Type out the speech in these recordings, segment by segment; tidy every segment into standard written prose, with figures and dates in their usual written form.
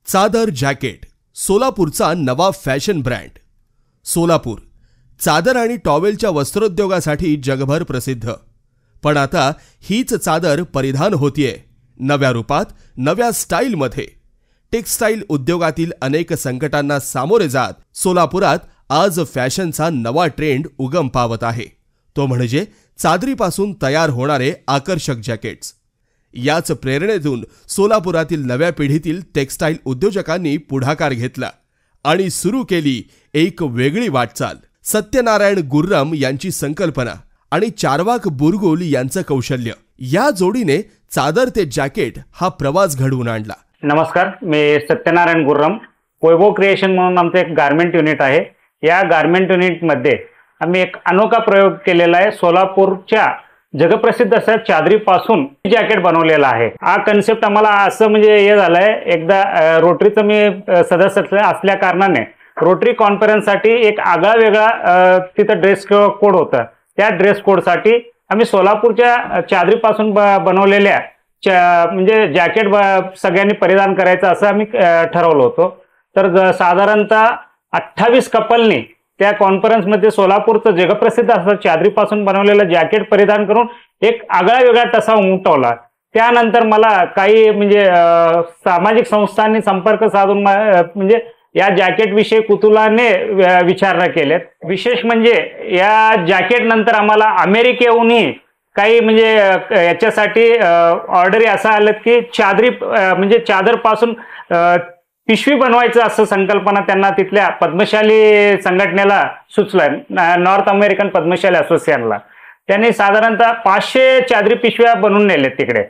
चादर जॅकेट सोलापूरचा नवा fashion brand. Solapur चादर आणि टॉवेलच्या वस्त्रोद्योगासाठी जगभर प्रसिद्ध. पण आता हीच चादर परिधान होतीये नव्या रूपात, नव्या स्टाईलमध्ये. टेक्स्टाईल उद्योगातील अनेक संकटांना सामोरे जात सोलापुरात आज फॅशनचा नवा ट्रेंड उगम पावत आहे. तो म्हणजे चादरीपासून तयार होणारे आकर्षक जॅकेट्स. याच प्रेरणेतून सोलापुरातील नव्या पिढीतील टेक्स्टाईल उद्योजकांनी पुढाकार घेतला आणि सुरू केली एक वेगळी वाटचाल. सत्यनारायण गुर्रम यांची संकल्पना आणि चारवाक बुरगुल यांचं कौशल्य या जोडीने चादर ते जॅकेट हा प्रवास घडवून आणला. नमस्कार, मी सत्यनारायण गुर्रम. वैभव क्रिएशन म्हणून आमचं एक गारमेंट युनिट आहे. या गारमेंट युनिटमध्ये आम्ही एक अनोखा प्रयोग केलेला आहे. सोलापूरच्या जगप्रसिद्ध अशा चादरीपासून जॅकेट बनवलेला आहे. हा कन्सेप्ट आम्हाला असं म्हणजे हे झालंय, एकदा रोटरीचं मी सदस्य असल्या कारणाने रोटरी कॉन्फरन्ससाठी एक आगळा वेगळा तिथं ड्रेस कोड होता. त्या ड्रेस कोडसाठी आम्ही सोलापूरच्या चादरीपासून बनवलेल्या म्हणजे जॅकेट सगळ्यांनी परिधान करायचं असं आम्ही ठरवलं होतं. तर साधारणतः 28 कपलनी त्या कॉन्फरन्समध्ये सोलापूरचं जगप्रसिद्ध असं चादरीपासून बनवलेलं जॅकेट परिधान करून एक आगळा वेगळा ठसा उमटवला. त्यानंतर मला काही म्हणजे सामाजिक संस्थांनी संपर्क साधून म्हणजे या जॅकेट विषयी कुतूहलाने विचारणा केल्यात. विशेष म्हणजे या जॅकेट नंतर आम्हाला अमेरिकेहूनही काही म्हणजे याच्यासाठी ऑर्डरी असं आलं की चादरी म्हणजे चादरपासून पिशवी बनवायचं असं संकल्पना त्यांना तिथल्या पद्मशाली संघटनेला सुचलं, नॉर्थ अमेरिकन पद्मशाली असोसिएशनला. त्यांनी साधारणतः 500 चादरी पिशव्या बनवून नेले तिकडे.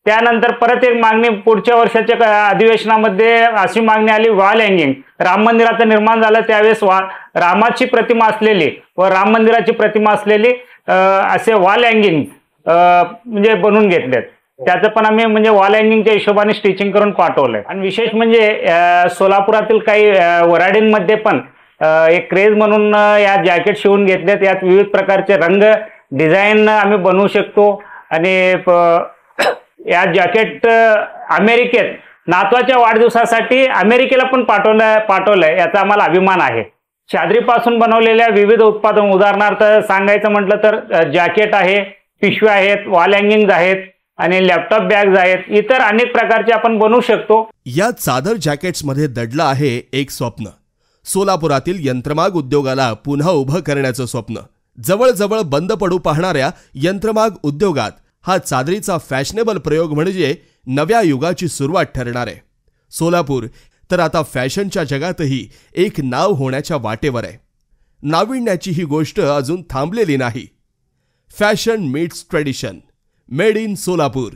त्यानंतर परत एक मागणी पुढच्या वर्षाच्या अधिवेशनामध्ये अशी मागणी आली, वॉल हँगिंग. राम मंदिराचं निर्माण झालं त्यावेळेस रामाची प्रतिमा असलेली व राम मंदिराची प्रतिमा असलेली असे वॉल हँगिंग म्हणजे बनवून घेतलेत. त्याचं पण आम्ही म्हणजे वॉल हँगिंगच्या हिशोबाने स्टिचिंग करून पाठवलंय. आणि विशेष म्हणजे सोलापुरातील काही वराडींमध्ये पण एक क्रेज म्हणून या जॅकेट शिवून घेतलेत. यात विविध प्रकारचे रंग डिझाईन आम्ही बनवू शकतो. आणि या जॅकेट अमेरिकेत नातवाच्या वाढदिवसासाठी अमेरिकेला पण पाठवलंय, याचा आम्हाला अभिमान आहे. चादरीपासून बनवलेल्या विविध उत्पादन, उदाहरणार्थ सांगायचं म्हटलं तर जॅकेट आहे, पिशव्या आहेत, वॉल हँगिंग आहेत आणि लॅपटॉप बॅग्स आहेत. इतर अनेक प्रकारचे आपण बनवू शकतो. या चादर जॅकेट्स मध्ये दडलं आहे एक स्वप्न. सोलापुरातील यंत्रमाग उद्योगाला पुन्हा उभं करण्याचं स्वप्न. जवळजवळ बंद पडू पाहणाऱ्या यंत्रमाग उद्योगात हा चादरीचा फॅशनेबल प्रयोग म्हणजे नव्या युगाची सुरुवात ठरणार आहे. सोलापूर तर आता फॅशनच्या जगातही एक नाव होण्याच्या वाटेवर आहे. नाविन्याची ही गोष्ट अजून थांबलेली नाही. Fashion meats tradition, made in Solapur.